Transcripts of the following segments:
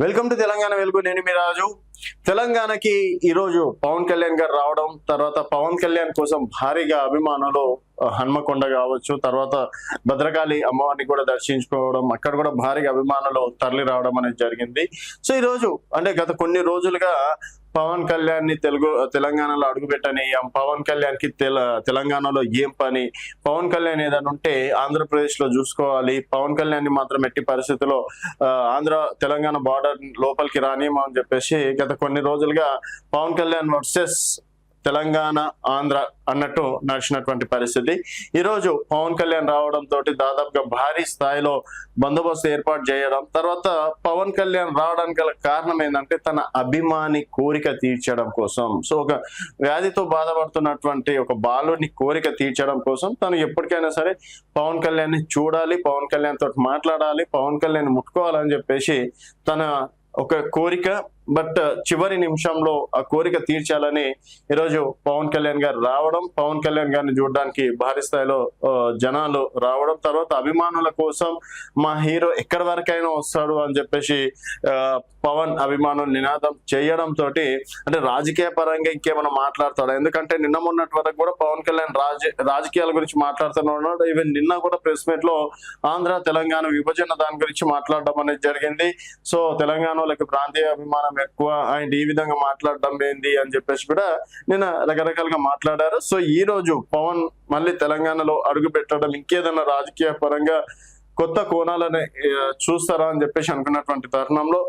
Welcome to Telangana వెలుగు. నేను మీ రాజు. తెలంగాణకి ఈరోజు పవన్ కళ్యాణ్ గారు రావడం, తర్వాత పవన్ కళ్యాణ్ కోసం భారీగా అభిమానులు హన్మకొండ కావచ్చు, తర్వాత భద్రకాళి అమ్మవారిని కూడా దర్శించుకోవడం, అక్కడ కూడా భారీగా అభిమానులు తరలి రావడం అనేది జరిగింది. సో ఈరోజు అంటే గత కొన్ని రోజులుగా పవన్ కళ్యాణ్ ని తెలంగాణలో అడుగుపెట్టని, పవన్ కళ్యాణ్ కి తెలంగాణలో ఏం పని, పవన్ కళ్యాణ్ ఏదైనా ఉంటే ఆంధ్రప్రదేశ్ లో చూసుకోవాలి, పవన్ కళ్యాణ్ ని మాత్రం ఎట్టి పరిస్థితుల్లో తెలంగాణ బార్డర్ లోపలికి రానియమని చెప్పేసి గత కొన్ని రోజులుగా పవన్ కళ్యాణ్ వర్సెస్ తెలంగాణ ఆంధ్ర అన్నట్టు నడిచినటువంటి పరిస్థితి. ఈరోజు పవన్ కళ్యాణ్ రావడంతో దాదాపుగా భారీ స్థాయిలో బందోబస్తు ఏర్పాటు చేయడం, తర్వాత పవన్ కళ్యాణ్ రావడానికి గల కారణం ఏంటంటే తన అభిమాని కోరిక తీర్చడం కోసం. సో ఒక వ్యాధితో బాధపడుతున్నటువంటి ఒక బాలుని కోరిక తీర్చడం కోసం తను ఎప్పటికైనా సరే పవన్ కళ్యాణ్ ని చూడాలి, పవన్ కళ్యాణ్ తోటి మాట్లాడాలి, పవన్ కళ్యాణ్ ముట్టుకోవాలని చెప్పేసి తన ఒక కోరిక. బట్ చివరి నిమిషంలో ఆ కోరిక తీర్చాలని ఈరోజు పవన్ కళ్యాణ్ గారు రావడం, పవన్ కళ్యాణ్ గారిని చూడడానికి భారీ స్థాయిలో జనాలు రావడం, తర్వాత అభిమానుల కోసం మా హీరో ఎక్కడి వరకైనా వస్తాడు అని చెప్పేసి పవన్ అభిమానులు నినాదం చేయడంతో అంటే రాజకీయ పరంగా ఇంకేమైనా మాట్లాడతాడు. ఎందుకంటే నిన్న మొన్నటి వరకు కూడా పవన్ కళ్యాణ్ రాజకీయాల గురించి మాట్లాడుతున్నాడు. ఈవెన్ నిన్న కూడా ప్రెస్ మీట్ లో ఆంధ్ర తెలంగాణ విభజన దాని గురించి మాట్లాడడం అనేది జరిగింది. సో తెలంగాణ వాళ్ళకి ప్రాంతీయ అభిమానం ఎక్కువ, ఆయన ఈ విధంగా మాట్లాడడం ఏంది అని చెప్పేసి కూడా నిన్న రకరకాలుగా మాట్లాడారు. సో ఈ రోజు పవన్ మళ్ళీ తెలంగాణలో అడుగు పెట్టడం ఇంకేదైనా రాజకీయ పరంగా కొత్త కోణాలని చూస్తారా అని చెప్పేసి అనుకున్నటువంటి తరుణంలో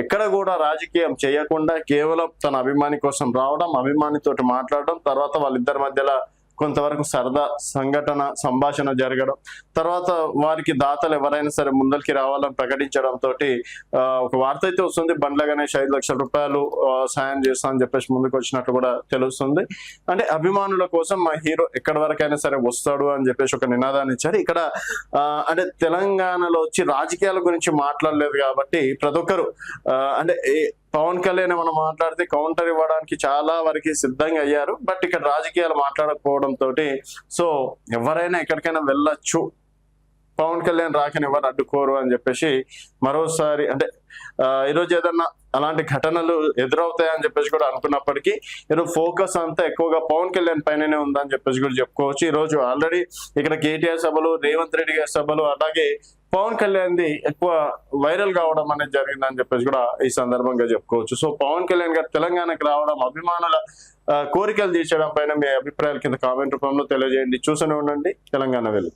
ఎక్కడ కూడా రాజకీయం చేయకుండా కేవలం తన అభిమాని కోసం రావడం, అభిమానితోటి మాట్లాడడం, తర్వాత వాళ్ళిద్దరి మధ్యలో కొంతవరకు సరదా సంభాషణ జరగడం, తర్వాత వారికి దాతలు ఎవరైనా సరే ముందరికి రావాలని ప్రకటించడంతో ఒక వార్త అయితే వస్తుంది. బండ్ల గణేష్ 5 లక్షల రూపాయలు సాయం చేస్తా అని చెప్పేసి ముందుకు వచ్చినట్లు కూడా తెలుస్తుంది. అంటే అభిమానుల కోసం మా హీరో ఎక్కడి వరకైనా సరే వస్తాడు అని చెప్పేసి ఒక నినాదాన్ని ఇచ్చారు. ఇక్కడ అంటే తెలంగాణలో వచ్చి రాజకీయాల గురించి మాట్లాడలేదు కాబట్టి ప్రతి ఒక్కరు అంటే పవన్ కళ్యాణ్ మనం మాట్లాడితే కౌంటర్ ఇవ్వడానికి చాలా వరకు సిద్ధంగా అయ్యారు. బట్ ఇక్కడ రాజకీయాలు మాట్లాడకపోవడంతో సో ఎవరైనా ఎక్కడికైనా వెళ్ళొచ్చు, పవన్ కళ్యాణ్ రాకని ఎవరు అడ్డుకోరు అని చెప్పేసి మరోసారి అంటే ఈరోజు ఏదన్నా అలాంటి ఘటనలు ఎదురవుతాయని చెప్పేసి కూడా అనుకున్నప్పటికీ ఈరోజు ఫోకస్ అంతా ఎక్కువగా పవన్ కళ్యాణ్ పైననే ఉందని చెప్పేసి కూడా చెప్పుకోవచ్చు. ఈరోజు ఆల్రెడీ ఇక్కడ కేటీఆర్ సభలు, రేవంత్ రెడ్డి గారి సభలు, అలాగే పవన్ కళ్యాణ్ ది ఎక్కువ వైరల్ కావడం అనేది జరిగిందని చెప్పేసి కూడా ఈ సందర్భంగా చెప్పుకోవచ్చు. సో పవన్ కళ్యాణ్ గారు తెలంగాణకు రావడం, అభిమానుల కోరికలు తీర్చడం పైన మీ అభిప్రాయాల కింద కామెంట్ రూపంలో తెలియజేయండి. చూస్తూనే ఉండండి తెలంగాణ వెలుగు.